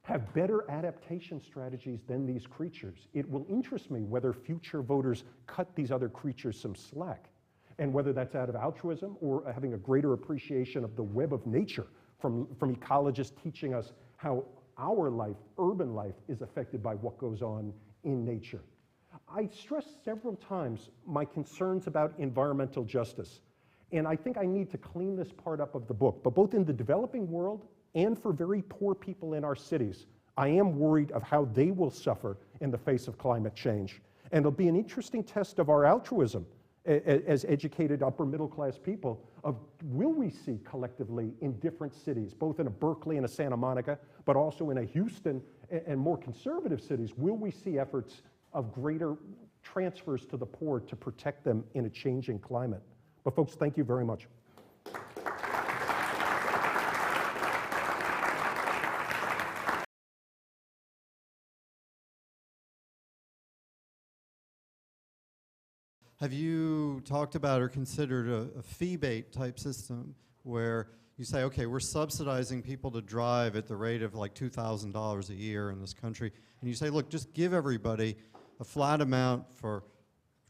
have better adaptation strategies than these creatures. It will interest me whether future voters cut these other creatures some slack, and whether that's out of altruism or having a greater appreciation of the web of nature from ecologists teaching us how our life, urban life, is affected by what goes on in nature. I stressed several times my concerns about environmental justice, and I think I need to clean this part up of the book, but both in the developing world and for very poor people in our cities, I am worried of how they will suffer in the face of climate change. And it'll be an interesting test of our altruism as educated upper middle class people of, will we see collectively in different cities, both in a Berkeley and a Santa Monica, but also in a Houston and more conservative cities, will we see efforts of greater transfers to the poor to protect them in a changing climate? But folks, thank you very much. Have you talked about or considered a fee-bait type system where you say, okay, we're subsidizing people to drive at the rate of like $2,000 a year in this country, and you say, look, just give everybody a flat amount for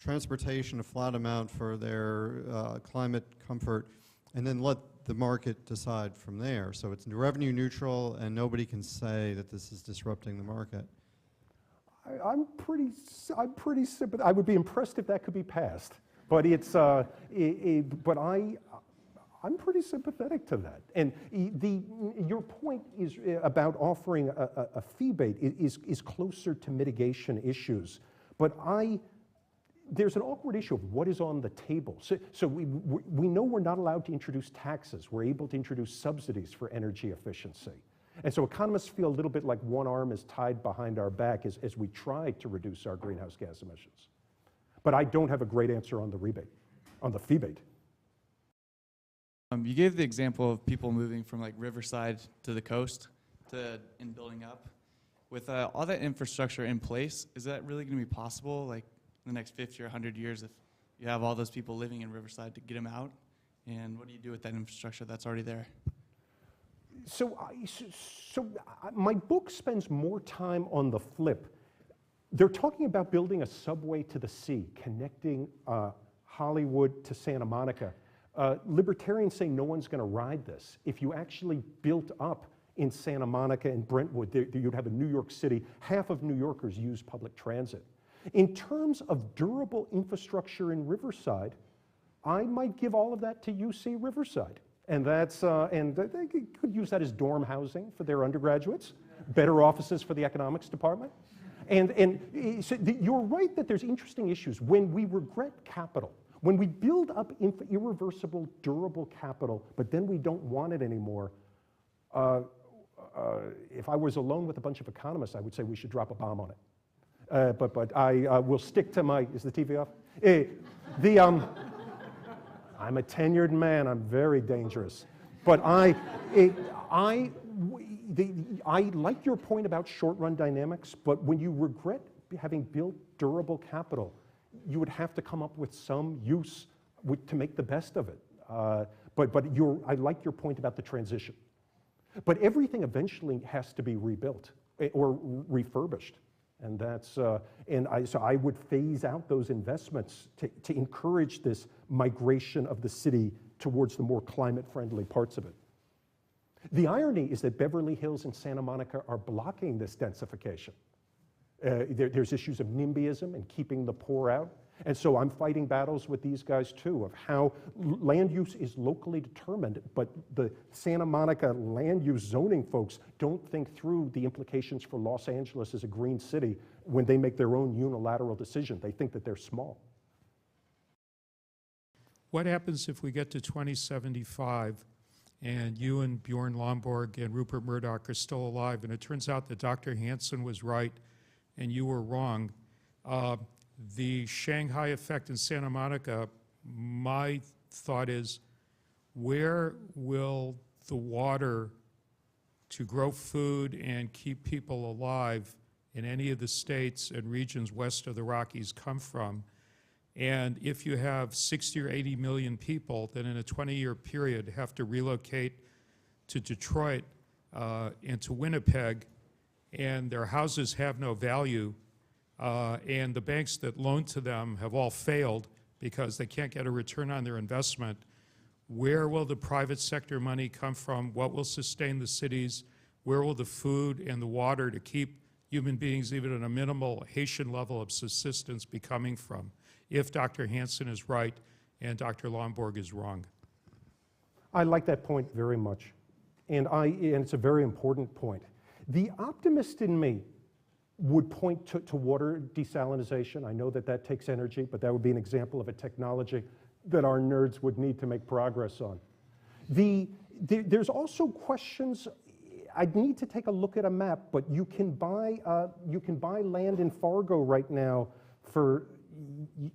transportation, a flat amount for their climate comfort, and then let the market decide from there. So it's revenue neutral, and nobody can say that this is disrupting the market. I'm pretty sympathetic. I would be impressed if that could be passed, but I'm pretty sympathetic to that. And your point is about offering a fee bait is closer to mitigation issues, but there's an awkward issue of what is on the table. So we know we're not allowed to introduce taxes. We're able to introduce subsidies for energy efficiency. And so economists feel a little bit like one arm is tied behind our back as we try to reduce our greenhouse gas emissions. But I don't have a great answer on the rebate, on the fee bait. You gave the example of people moving from like Riverside to the coast and building up. With all that infrastructure in place, is that really going to be possible, like in the next 50 or 100 years, if you have all those people living in Riverside to get them out? And what do you do with that infrastructure that's already there? So my book spends more time on the flip. They're talking about building a subway to the sea, connecting Hollywood to Santa Monica. Libertarians say no one's going to ride this. If you actually built up in Santa Monica and Brentwood, you'd have a New York City. Half of New Yorkers use public transit. In terms of durable infrastructure in Riverside, I might give all of that to UC Riverside. And they could use that as dorm housing for their undergraduates, better offices for the economics department. So you're right that there's interesting issues. When we regret capital, when we build up irreversible, durable capital, but then we don't want it anymore, if I was alone with a bunch of economists, I would say we should drop a bomb on it. But I will stick to my, is the TV off? I'm a tenured man, I'm very dangerous. But I like your point about short-run dynamics, but when you regret having built durable capital, you would have to come up with some use to make the best of it. But I like your point about the transition. But everything eventually has to be rebuilt or refurbished. And so I would phase out those investments to encourage this migration of the city towards the more climate-friendly parts of it. The irony is that Beverly Hills and Santa Monica are blocking this densification. There's issues of NIMBYism and keeping the poor out. And so I'm fighting battles with these guys too of how land use is locally determined, but the Santa Monica land use zoning folks don't think through the implications for Los Angeles as a green city when they make their own unilateral decision. They think that they're small. What happens if we get to 2075 and you and Bjorn Lomborg and Rupert Murdoch are still alive, and it turns out that Dr. Hansen was right and you were wrong? The Shanghai Effect in Santa Monica, my thought is, where will the water to grow food and keep people alive in any of the states and regions west of the Rockies come from? And if you have 60 or 80 million people that in a 20-year period have to relocate to Detroit and to Winnipeg, and their houses have no value, and the banks that loan to them have all failed because they can't get a return on their investment, where will the private sector money come from? What will sustain the cities? Where will the food and the water to keep human beings even at a minimal Haitian level of subsistence be coming from, if Dr. Hansen is right and Dr. Lomborg is wrong? I like that point very much, and it's a very important point. The optimist in me would point to water desalinization. I know that that takes energy, but that would be an example of a technology that our nerds would need to make progress on. There's also questions. I'd need to take a look at a map, but you can buy land in Fargo right now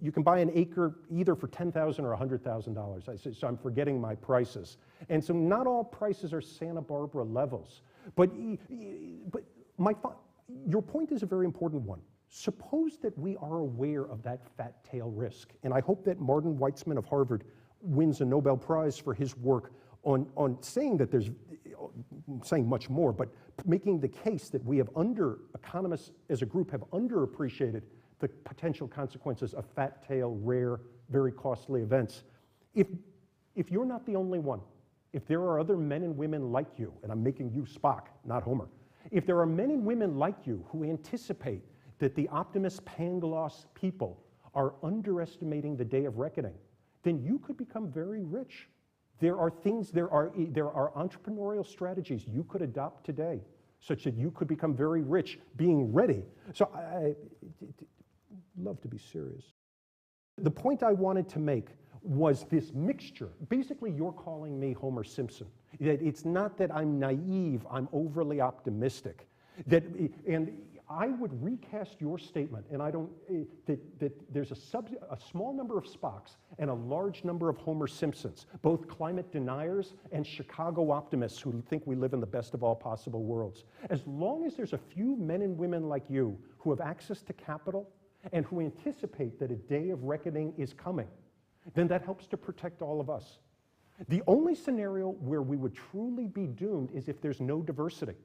you can buy an acre either for $10,000 or $100,000. So I'm forgetting my prices. And so not all prices are Santa Barbara levels. But your point is a very important one. Suppose that we are aware of that fat tail risk. And I hope that Martin Weitzman of Harvard wins a Nobel Prize for his work on saying that there's, saying much more, but making the case that we have economists as a group have underappreciated the potential consequences of fat tail, rare, very costly events. If you're not the only one, if there are other men and women like you, and I'm making you Spock, not Homer, if there are men and women like you who anticipate that the optimist Pangloss people are underestimating the day of reckoning, then you could become very rich. There are entrepreneurial strategies you could adopt today such that you could become very rich being ready. So I love to be serious. The point I wanted to make was this mixture. Basically, you're calling me Homer Simpson. That it's not that I'm naive, I'm overly optimistic. And I would recast your statement, and I don't, that there's a small number of Spocks and a large number of Homer Simpsons, both climate deniers and Chicago optimists who think we live in the best of all possible worlds. As long as there's a few men and women like you who have access to capital and who anticipate that a day of reckoning is coming, then that helps to protect all of us. The only scenario where we would truly be doomed is if there's no diversity.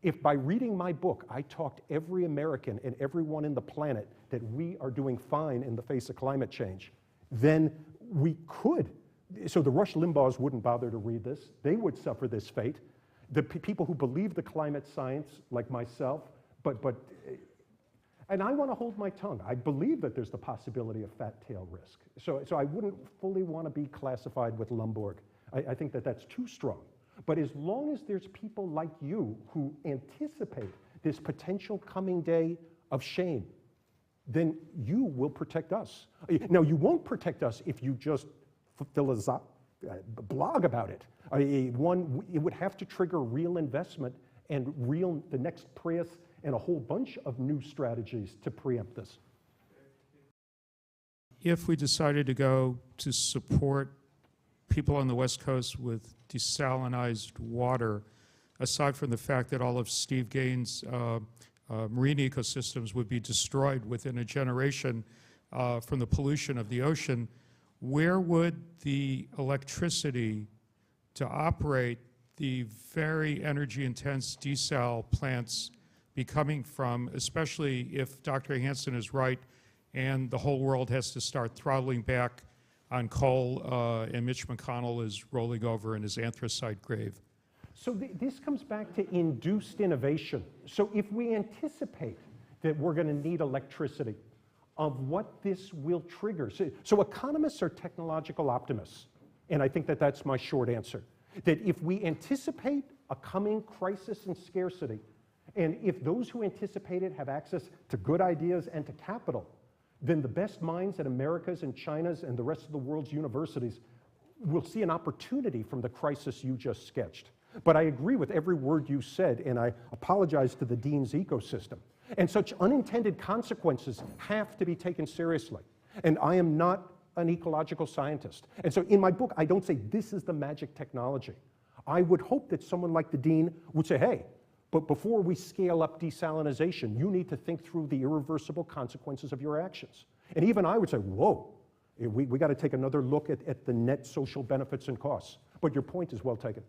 If by reading my book, I talked every American and everyone in the planet that we are doing fine in the face of climate change, then we could. So the Rush Limbaughs wouldn't bother to read this. They would suffer this fate. The people who believe the climate science, like myself, and I want to hold my tongue. I believe that there's the possibility of fat tail risk. So I wouldn't fully want to be classified with Lomborg. I think that that's too strong. But as long as there's people like you who anticipate this potential coming day of shame, then you will protect us. Now, you won't protect us if you just blog about it. It would have to trigger real investment and the next Prius and a whole bunch of new strategies to preempt this. If we decided to go to support people on the West Coast with desalinized water, aside from the fact that all of Steve Gaines' marine ecosystems would be destroyed within a generation from the pollution of the ocean, where would the electricity to operate the very energy-intense desal plants be coming from, especially if Dr. Hansen is right and the whole world has to start throttling back on coal and Mitch McConnell is rolling over in his anthracite grave? So this comes back to induced innovation. So if we anticipate that we're going to need electricity, of what this will trigger. So economists are technological optimists, and I think that that's my short answer. That if we anticipate a coming crisis and scarcity, and if those who anticipate it have access to good ideas and to capital, then the best minds at America's and China's and the rest of the world's universities will see an opportunity from the crisis you just sketched. But I agree with every word you said, and I apologize to the dean's ecosystem. And such unintended consequences have to be taken seriously. And I am not an ecological scientist. And so in my book, I don't say this is the magic technology. I would hope that someone like the dean would say, hey, but before we scale up desalinization, you need to think through the irreversible consequences of your actions. And even I would say, whoa, we got to take another look at the net social benefits and costs. But your point is well taken.